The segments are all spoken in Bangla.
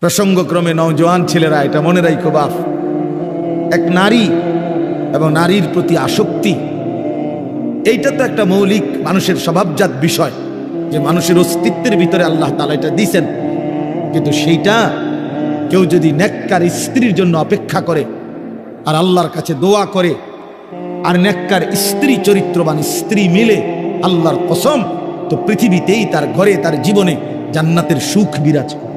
প্রসঙ্গক্রমে নওজোয়ান ছেলেরা এটা মনে রাখো বাপ, এক নারী এবং নারীর প্রতি আসক্তি, এইটা তো একটা মৌলিক মানুষের স্বভাবজাত বিষয়, যে মানুষের অস্তিত্বের ভিতরে আল্লাহ তাআলা এটা দিয়েছেন। কিন্তু সেইটা কেউ যদি নেককার স্ত্রীর জন্য অপেক্ষা করে আর আল্লাহর কাছে দোয়া করে আর নেককার স্ত্রী, চরিত্রবান স্ত্রী মিলে, আল্লাহর কসম, তো পৃথিবীতেই তার ঘরে, তার জীবনে জান্নাতের সুখ বিরাজ করে।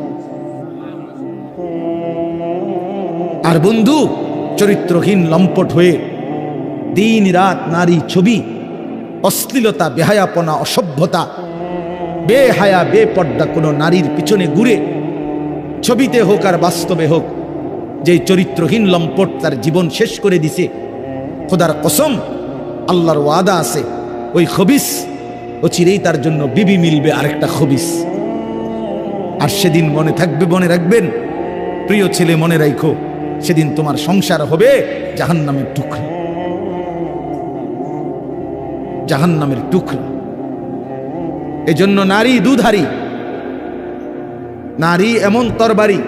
আর বন্ধু, চরিত্রহীন লম্পট হয়ে দিন রাত নারী ছবি, অশ্লীলতা, বেহায়াপনা, অসভ্যতা, বেহায়া বেপর্দা কোনো নারীর পিছনে ঘুরে, ছবিতে হোক আর বাস্তবে হোক, যে চরিত্রহীন লম্পট তার জীবন শেষ করে দিছে, খোদার কসম, আল্লাহর ওয়াদা আছে, ওই খবিস ও চিরেই তার জন্য বিবি মিলবে আরেকটা খবিস। আর সেদিন মনে থাকবে, মনে রাখবেন প্রিয় ছেলে, মনে রাখো, সেদিন তোমার সংসার হবে জাহান্নামের টুকরা, জাহান্নামের টুকরা। এজন্য নারী দুধারী, নারী এমন তরবারি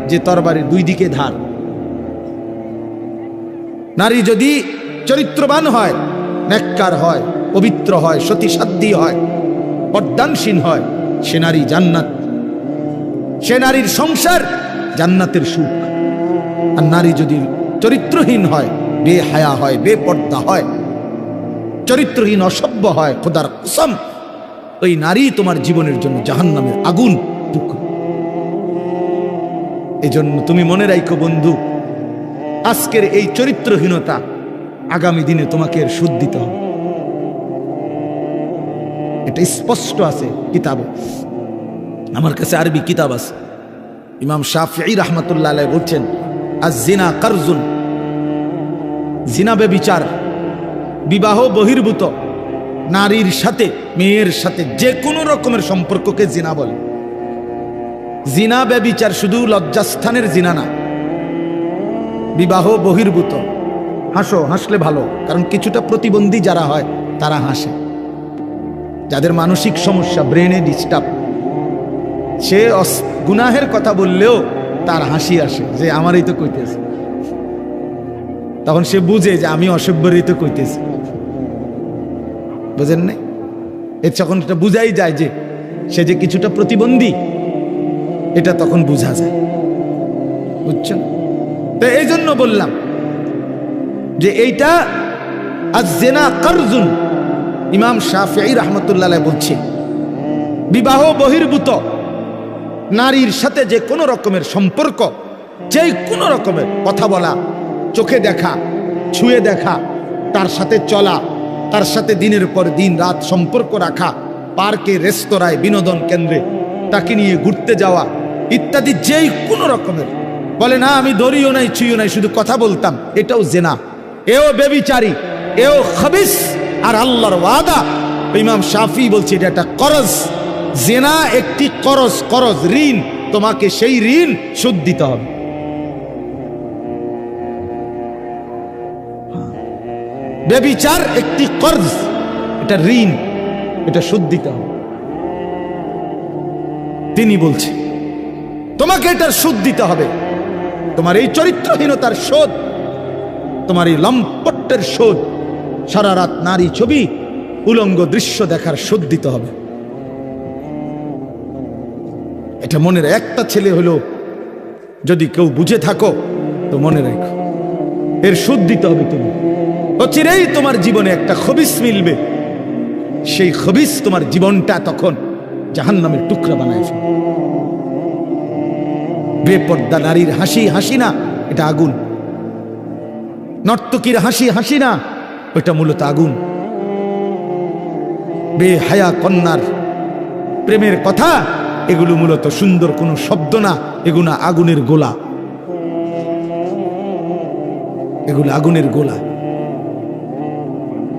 যে তরবারির দুই দিকে ধার। নারী যদি চরিত্রবান হয়, নেককার হয়, পবিত্র হয়, সতীসাধ্যী হয়, পর্দানসীন হয়, সে নারী জান্নাত, সে নারীর সংসার জান্নাতের সুখ। আর নারী যদি চরিত্রহীন হয়, বেহায়া হয়, বেপর্দা হয়, চরিত্রহীন, অসভ্য হয়, খোদার কসম, ওই নারী তোমার জীবনের জন্য জাহান্নামের আগুন টুকরো। এজন্য তুমি মনে রাখো বন্ধু, আজকের এই চরিত্রহীনতা আগামী দিনে তোমাকে এর সুদ দিতে হবে। এটা স্পষ্ট আছে কিতাবে, আমার কাছে আরবি কিতাব আছে। ইমাম শাফিঈ রাহমাতুল্লাহ আলাইহি বলছেন, আয-জিনা কারজুন, জিনা ব্যভিচার, বিবাহ বহির্ভূত নারীর সাথে, মেয়ের সাথে যে কোনো রকমের সম্পর্ককে জিনা বলে। জিনা ব্যভিচার শুধু লজ্জাস্থানের জিনা না, বিবাহ বহির্ভূত। হাসো, হাসলে ভালো, কারণ কিছুটা প্রতিবন্ধী যারা হয় তারা হাসে, যাদের মানসিক সমস্যা, ব্রেনে ডিস্টার্ব, সে গুনাহের কথা বললেও তার হাসি আসে, যে আমারই তো কইতেছে, তখন সে বুঝে যে আমি অসভ্যরই তো কইতেছি, বুঝেন নাই? এর তখন এটা বুঝাই যায় যে সে যে কিছুটা প্রতিবন্ধী, এটা তখন বোঝা যায়, বুঝছেন? তো এই জন্য বললাম যে এইটা আয-জিনা কারজুন। ইমাম শাফিঈ রাহমাতুল্লাহ আলাইহি বলছে, বিবাহ বহির্ভূত নারীর সাথে যে কোনো রকমের সম্পর্ক, যে কোনো রকমের কথা বলা, চোখে দেখা, ছুঁয়ে দেখা, তার সাথে চলা, তার সাথে দিনের পর দিন রাত সম্পর্ক রাখা, পার্কে, রেস্তোরাঁয়, বিনোদন কেন্দ্রে তাকে নিয়ে ঘুরতে যাওয়া ইত্যাদি, যেই কোনো রকমের, বলে না আমি ধরিও নাই, ছুঁইও নাই, শুধু কথা বলতাম, এটাও জেনা, এও বেবিচারী, এও খবিস। আর আল্লাহর ওয়াদা, ইমাম শাফি বলছে এটা একটা করজ, জেনা একটি করজ, করজ ঋণ, তোমাকে সেই ঋণ শোধ দিতে হবে। বেবিচার একটি কর্জ, এটা ঋণ, এটা শোধ দিতে হবে। তিনি বলছে তোমাকে এটার শোধ দিতে হবে, তোমার এই চরিত্রহীনতার শোধ, তোমার এই লম্পটের শোধ, সারা রাত নারী ছবি, উলঙ্গ দৃশ্য দেখার শোধ দিতে হবে। এটা মনের একটা ছেলে হলো যদি কেউ বুঝে থাকো তো মনে রেখো, এর শোধ দিতে হবে। তুমি অচিরেই তোমার জীবনে একটা খবিস মিলবে, সেই খবিস তোমার জীবনটা তখন জাহান্নামের টুকরা বানায় ফেলবে। বেপর্দা নারীর হাসি, হাসি না, এটা আগুন। নর্তকীর হাসি, হাসি না, ওইটা মূলত আগুন। বেহায়া কন্যার প্রেমের কথা, এগুলো মূলত সুন্দর কোনো শব্দ না, এগুলো আগুনের গোলা, এগুলো আগুনের গোলা।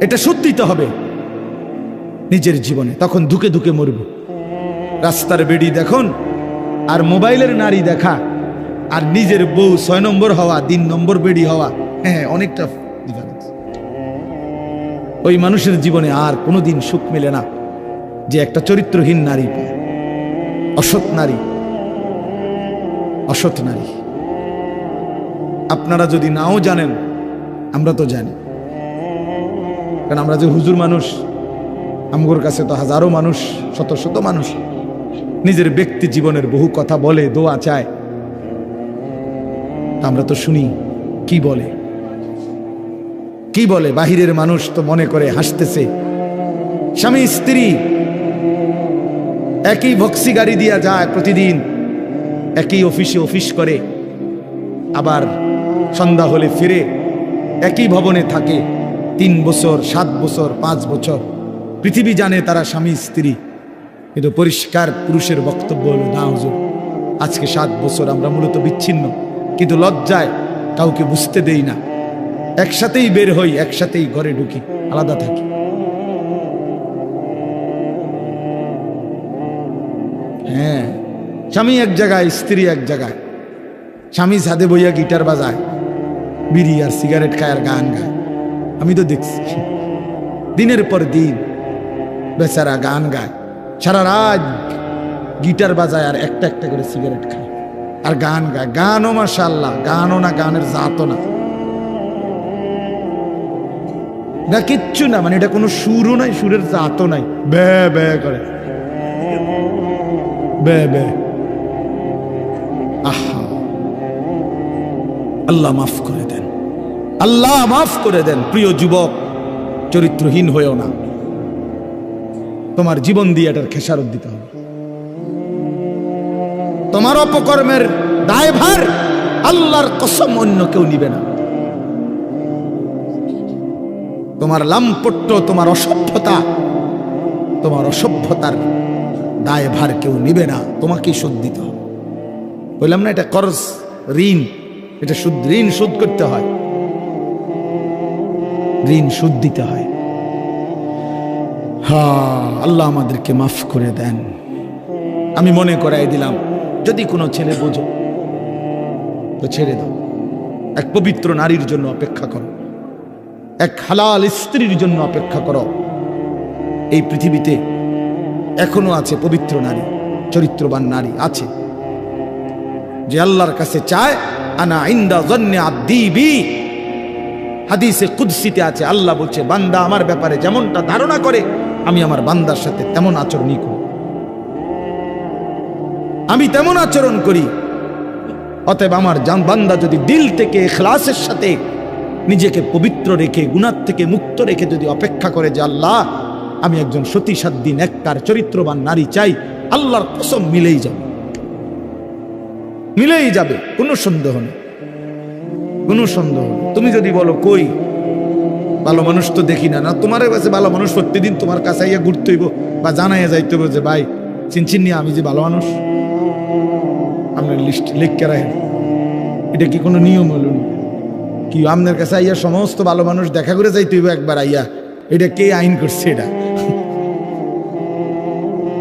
এটা শোধ দিতে হবে নিজের জীবনে, তখন ধুকে ধুকে মরব। রাস্তার বেড়ি দেখুন আর মোবাইলের নারী দেখা, আর নিজের বউ 6 নম্বর হওয়া, 3 নম্বর বেড়ি হওয়া, হ্যাঁ, অনেকটা ডিফারেন্স। ওই মানুষের জীবনে আর কোনোদিন সুখ মেলে না যে একটা চরিত্রহীন নারী পায়, অসৎ নারী, অসৎ নারী। আপনারা যদি নাও জানেন, আমরা তো জানি, কারণ আমরা যে হুজুর মানুষ, আমগোর কাছে তো হাজারো মানুষ, শত শত মানুষ নিজের ব্যক্তি জীবনের বহু কথা বলে, দোয়া চায়, আমরা তো শুনি কি বলে, কি বলে। বাহিরের মানুষ তো মনে করে হাসতেছে, স্বামী স্ত্রী একই ভক্সি গাড়ি দিয়া যায় প্রতিদিন, একই অফিসে অফিস করে, আবার সন্ধ্যা হলে ফিরে, একই ভবনে থাকে 3 বছর 7 বছর 5 বছর। পৃথিবী জানে তারা স্বামী স্ত্রী, কিন্তু পরিষ্কার পুরুষের বক্তব্য হলো, না হুজুর, আজকে 7 বছর আমরা মূলত বিচ্ছিন্ন, কিন্তু লজ্জায় কাউকে বুঝতে দেই না, একসাথেই বের হই, একসাথেই ঘরে ঢুকি, আলাদা থাকি। হ্যাঁ, স্বামী এক জায়গায়, স্ত্রী এক জায়গায়। স্বামী ছাদে বইয়া গিটার বাজায়, বিড়ি আর সিগারেট খায় আর গান গায়। আমি তো দেখছি দিনের পর দিন বেচারা গান গায়, সারা রাত গিটার বাজায় আর একটা একটা করে সিগারেট খায় আর গান গায়। গানও মাশাআল্লাহ, গানও না, গানের জাতও না, না কিচ্ছু না, মানে এটা কোনো সুরও নাই, সুরের জাতও নাই, বে বে করে, বে বে। আহা, আল্লাহ মাফ করে দেন, আল্লাহ মাফ করে দেন। প্রিয় যুবক, চরিত্রহীন হয়েও না, তোমার জীবন দিয়ে এটার খেসারত দিতে হবে। তোমার অপকর্মের দায়ভার আল্লাহর কসম অন্য কেউ নিবে না। তোমার লাম্পট্য, তোমার অসভ্যতা, তোমার অসভ্যতার দায়ভার কেউ নিবে না, তোমাকেই শোধ দিতে হবে। বললাম না, এটা কর্জ, ঋণ, এটা সুদ, ঋণ শোধ করতে হয়, ঋণ সুদ দিতে হয়। হ্যাঁ, আল্লাহ আমাদেরকে মাফ করে দেন। আমি মনে করাই দিলাম, যদি কোনো ছেলে বোঝো তো ছেড়ে দাও, এক পবিত্র নারীর জন্য অপেক্ষা করো, এক হালাল স্ত্রীর জন্য অপেক্ষা করো। এই পৃথিবীতে এখনো আছে পবিত্র নারী, চরিত্রবান নারী আছে, যে আল্লাহর কাছে চায়, আনা ইনদা যন্নি আব্দি বি। হাদিসে কুদসিতে আছে, আল্লাহ বলছে, বান্দা আমার ব্যাপারে যেমনটা ধারণা করে আমি আমার বান্দার সাথে তেমন আচরণই করি, আমি তেমন আচরণ করি। অতএব আমার বান্দা যদি দিল থেকে ইখলাসের সাথে নিজেকে পবিত্র রেখে, গুনাহ থেকে মুক্ত রেখে যদি অপেক্ষা করে যে আল্লাহ আমি একজন সতী সাধ্বী নেককার চরিত্রবান নারী চাই, আল্লাহর কসম মিলেই যাবে, মিলেই যাবে, কোনো সন্দেহ নেই, কোনো সন্দেহ নেই। তুমি যদি বলো কই ভালো মানুষ তো দেখি না, না তোমার কাছে ভালো মানুষ প্রত্যেকদিন তোমার কাছে আইয়া ঘুরতে হইব বা জানাইয়া যাইতে হইব যে ভাই চিনচিন নিয়ে আমি যে ভালো মানুষ, আপনার লিস্ট লিখকে রাখেন, এটা কি কোনো নিয়ম হলো কি? আপনার কাছে আইয়া সমস্ত ভালো মানুষ দেখা করে যাইতে হইব একবার আইয়া, এটা কে আইন করছে?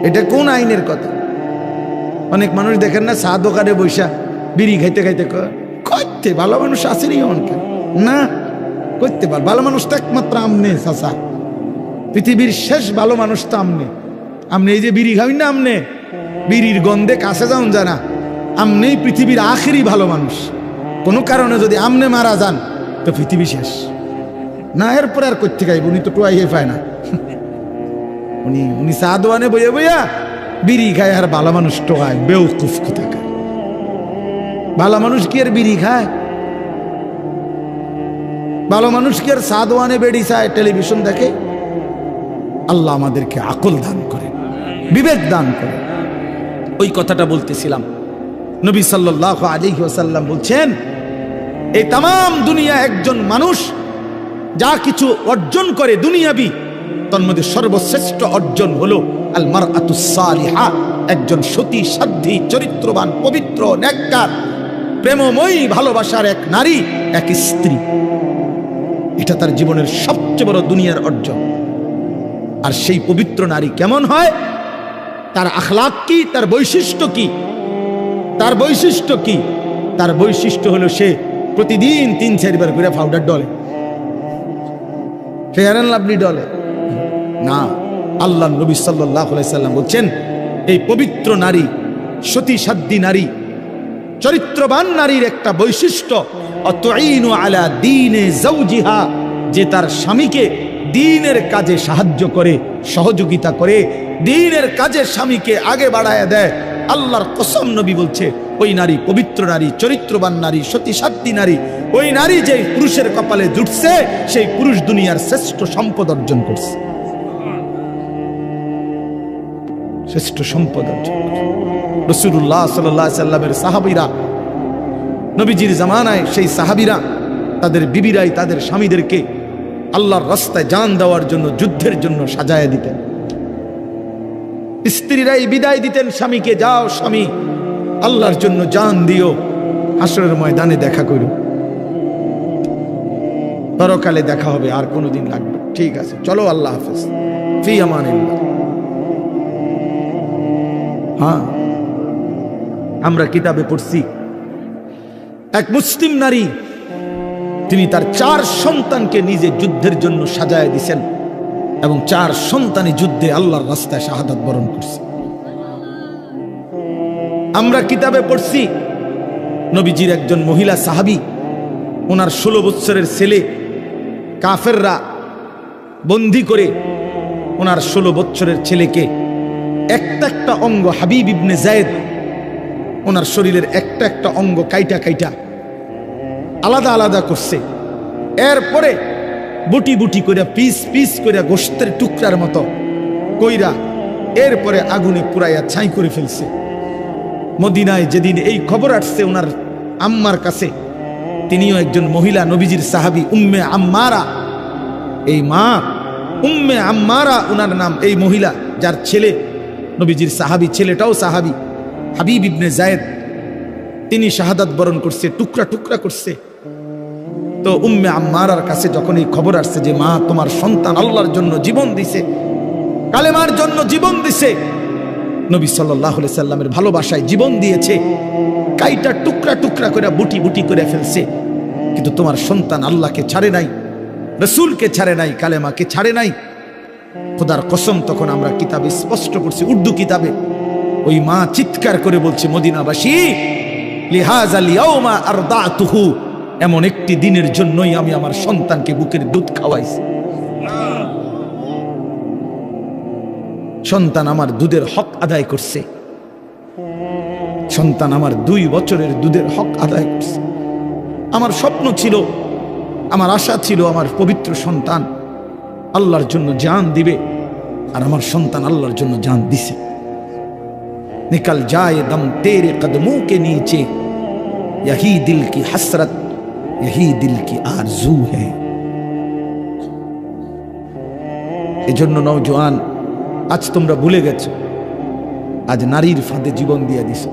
এটা কোন আইনের কথা? অনেক মানুষ দেখেন না, চা দোকানে বৈশা বিড়ি খাইতে খাইতে করতে ভালো মানুষ আসেনি অনেকে না করতে পার। ভালো মানুষ তো একমাত্র আমনে চাচা, পৃথিবীর শেষ ভালো মানুষ তো আমনে। আমনে এই যে বিড়ি খাবি না, আমনে বিড়ির গন্ধে কাছে যান জানা, আমনেই পৃথিবীর আখেরি ভালো মানুষ। কোনো কারণে যদি আমনে মারা যান তো পৃথিবী শেষ না, এরপরে আর করতে খাইব, উনি তো টোয়াই পায় না, উনি চা দোয়ানে বইয়া বইয়া বিড়ি খায় আর ভালো মানুষ টোয়ায়, বেউকুফ কোথাকার। ভালো মানুষ কি আর বিড়ি খায়? ভালো মানুষ কি আর চা দোয়ানে বেড়ি চায়, টেলিভিশন দেখে? আল্লাহ আমাদেরকে আকল দান করে, বিবেক দান করে। ওই কথাটা বলতেছিলাম, নবী সাল্লাল্লাহু আলাইহি ওয়াসাল্লাম বলছেন, এই তাম দুনিয়া একজন মানুষ যা কিছু অর্জন করে দুনিয়াবি, তার মধ্যে সর্বশ্রেষ্ঠ অর্জন হলো আল মারআতুস সালিহা, একজন সতী সাধ্বী চরিত্রবান পবিত্র নেককার প্রেমময়ী ভালোবাসার এক নারী, এক স্ত্রী। এটা তার জীবনের সবচেয়ে বড় দুনিয়ার অর্জন। আর সেই পবিত্র নারী কেমন হয়, তার আখলাক কি, তার বৈশিষ্ট্য কি? তার বৈশিষ্ট্য কি? তার বৈশিষ্ট্য হলো সে প্রতিদিন 3-4 বার করে powder Dole, fair and lovely ডলে না। আল্লাহ নবী সাল্লাল্লাহু আলাইহি সাল্লাম বলছেন, এই পবিত্র নারী, সতী সাধ্বী নারী, চরিত্রবান নারীর একটা বৈশিষ্ট্য, অতুইনু আলা দীনে যাওজিহা, যে তার স্বামীকে দ্বীনের কাজে সাহায্য করে, সহযোগিতা করে, দ্বীনের কাজে স্বামীকে আগে বাড়ায় দেয়। আল্লাহর কসম, নবী বলছে ওই নারী পবিত্র নারী, চরিত্রবান নারী, সতী নারী। ওই নারী যে পুরুষের কপালে জুটছে, সেই পুরুষ দুনিয়ার শ্রেষ্ঠ সম্পদ অর্জন করছে, শ্রেষ্ঠ সম্পদ অর্জন করছে। রাসূলুল্লাহ সাল্লাল্লাহু আলাইহি সাল্লামের সাহাবীরা, নবীজির জামানায় সেই সাহাবীরা তাদের বিবিরাই তাদের স্বামীদেরকে আল্লাহর রাস্তায় জান দেওয়ার জন্য, যুদ্ধের জন্য সাজায় দিতেন। স্ত্রীরাই বিদায় দিতেন স্বামীকে, যাও স্বামী, আল্লাহর জন্য জান দিও, হাসরের ময়দানে দেখা করো, পরকালে দেখা হবে, আর কোনোদিন লাগবে, ঠিক আছে চলো, আল্লাহ হাফেজ, ফি আমানিল্লাহ। হ্যাঁ, আমরা কিতাবে পড়ছি এক মুসলিম নারী, তিনি তার 4 সন্তানকে নিজে যুদ্ধের জন্য সাজায় দিয়েছেন এবং 4 সন্তানই যুদ্ধে আল্লাহর রাস্তায় শাহাদাত বরণ করছে। আমরা কিতাবে পড়ছি নবীজির একজন মহিলা সাহাবী, ওনার 16 বছরের ছেলে কাফেররা বন্দী করে ওনার 16 বছরের ছেলেকে একটা অঙ্গ, হাবিব ইবনে যায়েদ, ওনার শরীরের একটা অঙ্গ কাইটা কাইটা আলাদা আলাদা করছে। এরপরে বুটি বুটি করে, পিস পিস করে, গোশতের টুকরার মতো কইরা এরপরে আগুনে পুরাইয়া ছাই করে ফেলছে। মদিনায় যেদিন এই খবর আসছে ওনার আম্মার কাছে, তিনিও একজন মহিলা, নবীজির সাহাবী, উম্মে আম্মারা। এই মা উম্মে আম্মারা ওনার নাম। এই মহিলা যার ছেলে নবীজির সাহাবী, ছেলেটাও সাহাবী, হাবিব ইবনে যায়েদ, তিনি শাহাদাত বরণ করছে, টুকরা টুকরা করছে। তো উম্মে আম্মারার কাছে যখন এই খবর আসছে যে মা, তোমার সন্তান আল্লাহর জন্য জীবন দিছে, কালেমার জন্য জীবন দিছে, নবী সাল্লাল্লাহু আলাইহি সাল্লামের ভালোবাসায় জীবন দিয়েছে, কাইটা টুকরা টুকরা করে বুটি বুটি করে ফেলছে, কিন্তু তোমার সন্তান আল্লাহকে ছাড়ে নাই, রাসূলকে ছাড়ে নাই, কালেমাকে ছাড়ে নাই। খোদার কসম, তখন আমরা কিতাবে স্পষ্ট করছি, উর্দু কিতাবে, ওই মা চিৎকার করে বলছে, মদিনাবাসী, লিহাযাল ইয়াউমা আরদাতুহু, এমন একটি দিনের জন্যই আমি আমার সন্তানকে বুকের দুধ খাওয়াইছি। সন্তান আমার দুধের হক আদায় করছে, সন্তান আমার 2 বছরের দুধের হক আদায় করছে। আমার স্বপ্ন ছিল, আমার আশা ছিল, আমার পবিত্র সন্তান আল্লাহর জন্য জান দিবে, আর আমার সন্তান আল্লাহর জন্য জান দিছে। निकल जाए दम तेरे कदमों के नीचे, यही दिल की हसरत, यही दिल की आरजू है। এজন্য নওজোয়ান, আজ তোমরা ভুলে গেছো, আজ নারীর ফাঁদে জীবন দিয়ে দিছো,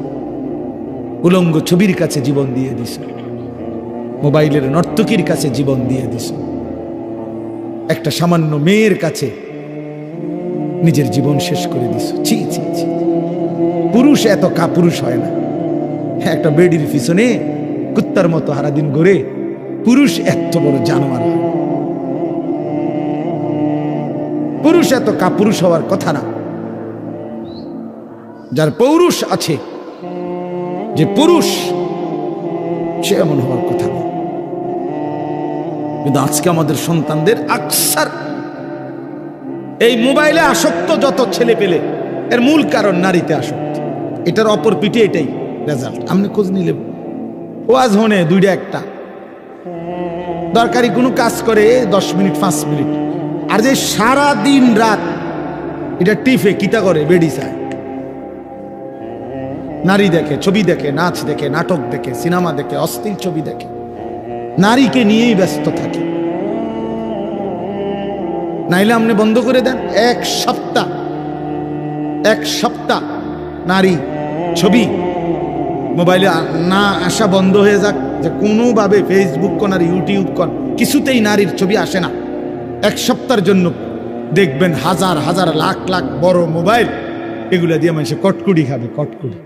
উলঙ্গ ছবির কাছে জীবন দিয়ে দিছো, মোবাইলের নর্তকীর কাছে জীবন দিয়ে দিছো, একটা সামান্য মেয়ের কাছে নিজের জীবন শেষ করে দিছো। ছি ছি ছি, পুরুষ এত কাপুরুষ হয় না। একটা বেডির পিছনে কুত্তার মতো সারাদিন ঘুরে, পুরুষ এত বড় জানোয়ার হয়। পুরুষ এত কাপুরুষ হওয়ার কথা না। যার পৌরুষ আছে, যে পুরুষ, সে এমন হওয়ার কথা না। কিন্তু আজকে আমাদের সন্তানদের আকসার এই মোবাইলে আসক্ত যত ছেলে পেলে, এর মূল কারণ নারীতে আসক্ত। এটার অপর পিঠে এটাই রেজাল্ট। আপনি খোঁজ নিলে ওয়াজ হনে 2টা 1টা দরকারি কোনো কাজ করে 10 মিনিট 5 মিনিট, আর যে সারা দিন রাত এটা টিফে কিতা করে, বেডি চায়, নারী দেখে, ছবি দেখে, নাচ দেখে, নাটক দেখে, সিনেমা দেখে, অস্থির ছবি দেখে, নারীকে নিয়েই ব্যস্ত থাকে। নাইলে আপনি বন্ধ করে দেন, এক সপ্তাহ নারী ছবি মোবাইলে না আসা বন্ধ হয়ে যাক, যে কোনোভাবে ফেসবুক কোন আর ইউটিউব কোন কিছুতেই নারীর ছবি আসে না। 1 সপ্তাহের জন্য দেখবেন হাজার হাজার লাখ লাখ বড় মোবাইল, এগুলা দিয়ে মানুষ কটকুড়ি খাবে, কটকুড়ি,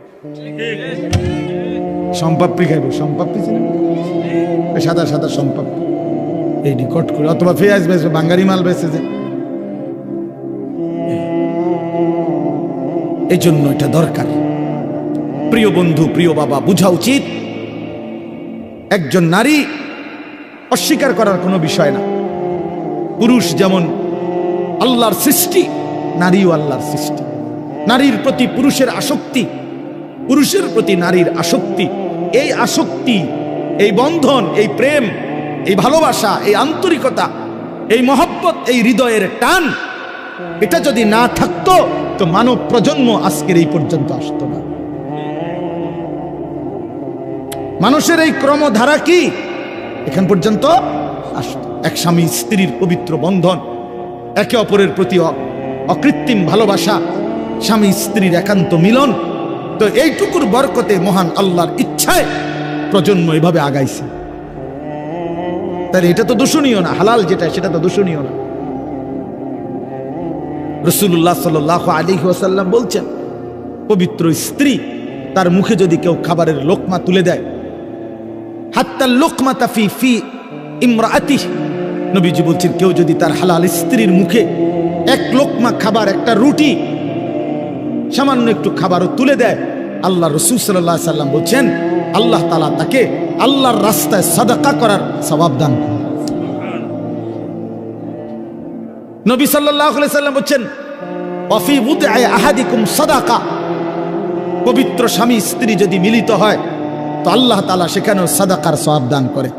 সম্পাপ্পি খাইবে, সম্পাপ্পি চিনেন, সাদা সাদা সম্পাপ্পি, এইটি কটকুড়ি, অথবা পেঁয়াজ বেচবে, বাঙ্গারি মাল বেচে যে। এই জন্য এটা দরকার। প্রিয় বন্ধু, প্রিয় বাবা, বোঝা উচিত একজন নারী অস্বীকার করার কোনো বিষয় না। পুরুষ যেমন আল্লাহর সৃষ্টি, নারীও আল্লাহর সৃষ্টি। নারীর প্রতি পুরুষের আসক্তি, পুরুষের প্রতি নারীর আসক্তি, এই আসক্তি, এই বন্ধন, এই প্রেম, এই ভালোবাসা, এই আন্তরিকতা, এই মহব্বত, এই হৃদয়ের টান, এটা যদি না থাকতো তো মানব প্রজন্ম আজকের এই পর্যন্ত আসতো না। মানুষের এই ক্রমধারা কি এখান পর্যন্ত আসতো? এক স্বামী স্ত্রীর পবিত্র বন্ধন, একে অপরের প্রতি অকৃত্রিম ভালোবাসা, স্বামী স্ত্রীর একান্ত মিলন। তো এইটুকুর বরকতে মহান আল্লাহর ইচ্ছায় প্রজন্ম এভাবে আগাইছে। তাহলে এটা তো দূষণীয় না, হালাল যেটা সেটা তো দূষণীয় না। রাসূলুল্লাহ সাল্লাল্লাহু আলাইহি ওয়াসাল্লাম বলছেন, পবিত্র স্ত্রী তার মুখে যদি কেউ খাবারের লোকমা তুলে দেয়, হাত্তা লোকমাতা ফি ফি ইমরাআতিহি, নবীজি বলছেন কেউ যদি তার হালাল স্ত্রীর মুখে এক লোকমা খাবার, একটা রুটি, সামান্য একটু খাবারও তুলে দেয়, আল্লাহ রাসূল সাল্লাল্লাহু আলাইহি ওয়াসাল্লাম বলছেন আল্লাহ তাআলা তাকে আল্লাহর রাস্তায় সাদাকা করার সওয়াব দান করেন। নবী সাল্লাল্লাহু আলাইহি ওয়াসাল্লাম বলছেন ওয়াফি বুদআই আহাদিকুম সাদাকা, পবিত্র স্বামী স্ত্রী যদি মিলিত হয় তো আল্লাহ তাআলা সেখানেও সাদাকার সওয়াব দান করে।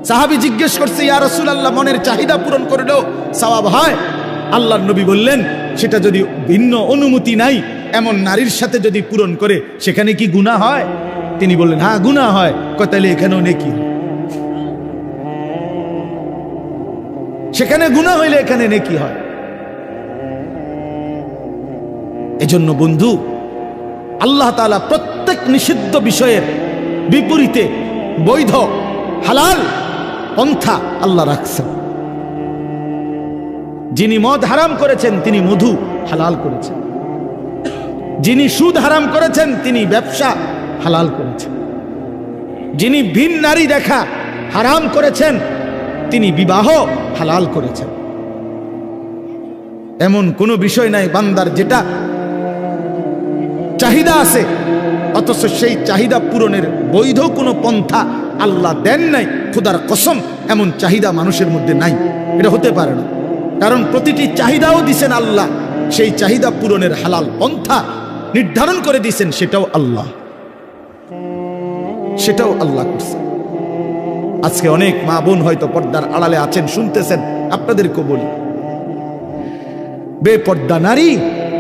সাহাবী জিজ্ঞেস করছে, ইয়া রাসূলুল্লাহ, মনের চাহিদা পূরণ করলেও সওয়াব হয়? আল্লাহর নবী বললেন, সেটা যদি ভিন্ন অনুমতি নাই এমন নারীর সাথে যদি পূরণ করে সেখানে কি গুনাহ হয়? তিনি বললেন, হ্যাঁ গুনাহ হয়। তাহলে এখানেও নেকি, সেখানে গুনাহ হইলে এখানে নেকি হয়। এজন্য বন্ধু, আল্লাহ তাআলা প্রত্যেক নিষিদ্ধ বিষয়ের বিপরীতে বৈধ হালাল পন্থা আল্লাহ রাখছেন। যিনি মদ হারাম করেছেন তিনি মধু হালাল করেছেন, যিনি সুদ হারাম করেছেন তিনি ব্যবসা হালাল করেছেন, যিনি ভিন নারী দেখা হারাম করেছেন তিনি বিবাহ হালাল করেছেন। এমন কোনো বিষয় নাই বান্দার যেটা চাহিদা আছে অথচ সেই চাহিদা পূরণের বৈধ কোনো পন্থা আল্লাহ দেন নাই। খোদার কসম, এমন চাহিদা মানুষের মধ্যে নাই, এটা হতে পারে না। কারণ প্রতিটি চাহিদাও দিছেন আল্লাহ, সেই চাহিদা পূরণের হালাল পন্থা নির্ধারণ করে দিয়েছেন, সেটাও আল্লাহ করছে। আজকে অনেক মা বোন হয়তো পর্দার আড়ালে আছেন, শুনতেছেন, আপনাদেরকে বলি, বেপর্দা নারী,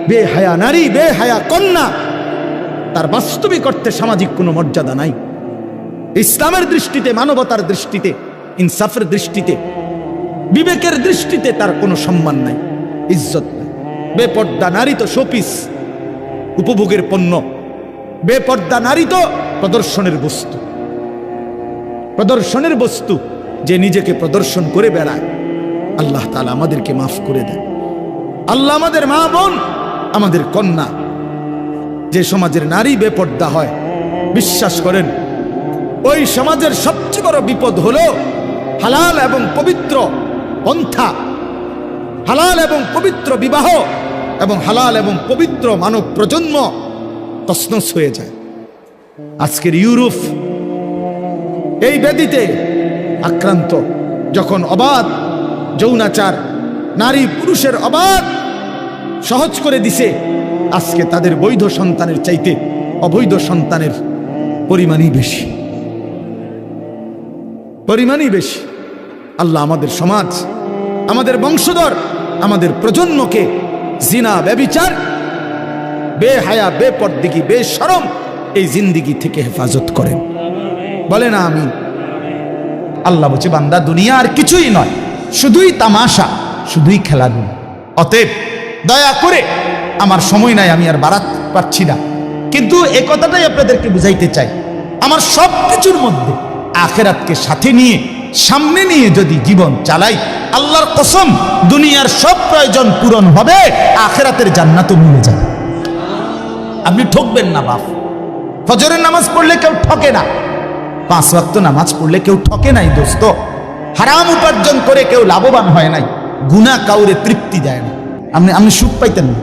বেহায়া নারী, বেহায়া কন্যা, তার বাস্তবিক অর্থে সামাজিক কোনো মর্যাদা নাই। ইসলামের দৃষ্টিতে, মানবতার দৃষ্টিতে, ইনসাফের দৃষ্টিতে, বিবেকের দৃষ্টিতে তার কোনো সম্মান নাই, ইজ্জত নাই। বেপর্দা নারী তো শোপিস, উপভোগের পণ্য। বেপর্দা নারী তো প্রদর্শনের বস্তু, প্রদর্শনের বস্তু, যে নিজেকে প্রদর্শন করে বেড়ায়। আল্লাহ তাআলা আমাদেরকে মাফ করে দেন। আল্লাহ আমাদের মা বোন, আমাদের কন্যা, যে সমাজের নারী বেপর্দা হয়, বিশ্বাস করেন ওই সমাজের সবচেয়ে বড় বিপদ হলো হালাল এবং পবিত্র পন্থা, হালাল এবং পবিত্র বিবাহ এবং হালাল এবং পবিত্র মানব প্রজন্ম তছনছ হয়ে যায়। আজকের ইউরোপ এই ব্যাধিতে আক্রান্ত, যখন অবাধ যৌনাচার, নারী পুরুষের অবাধ সহজ করে দিছে, আজকে তাদের বৈধ সন্তানের চাইতে অবৈধ সন্তানের পরিমাণই বেশি। আল্লাহ আমাদের সমাজ, আমাদের বংশধর, আমাদের প্রজন্মকে জিনা, ব্যভিচার, বেহায়া, বেপরদিগি, বেশরম এই জিন্দিগি থেকে হেফাজত করেন। বলে না আমি। আল্লাহ বলছে, বান্দা দুনিয়া আর কিছুই নয়, শুধুই তামাশা, শুধুই খেলাধুলা। অতএব দয়া করে, আমার সময় নাই, আমি আর বাড়াতে পারছি না, কিন্তু এ কথাটাই আপনাদেরকে বুঝাইতে চাই, আমার সব কিছুর মধ্যে আখিরাতকে সাথে নিয়ে, সামনে নিয়ে যদি জীবন চালাই, আল্লাহর কসম দুনিয়ার সব প্রয়োজন পূরণ হবে, আখিরাতের জান্নাতও মিলে যাবে। আপনি ঠকবেন না বাপ। ফজরের নামাজ পড়লে কেউ ঠকে না, 5 ওয়াক্ত নামাজ পড়লে কেউ ঠকে নাই দোস্ত। হারাম উপার্জন করে কেউ লাভবান হয় নাই। গুনাহ কাউরে তৃপ্তি দেয় না। আপনি সুখ পাইতেন না,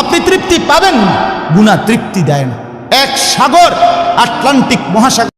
আপনি তৃপ্তি পাবেন না, গুনাহ তৃপ্তি দেয় না। এক সাগর, আটলান্টিক মহাসাগর।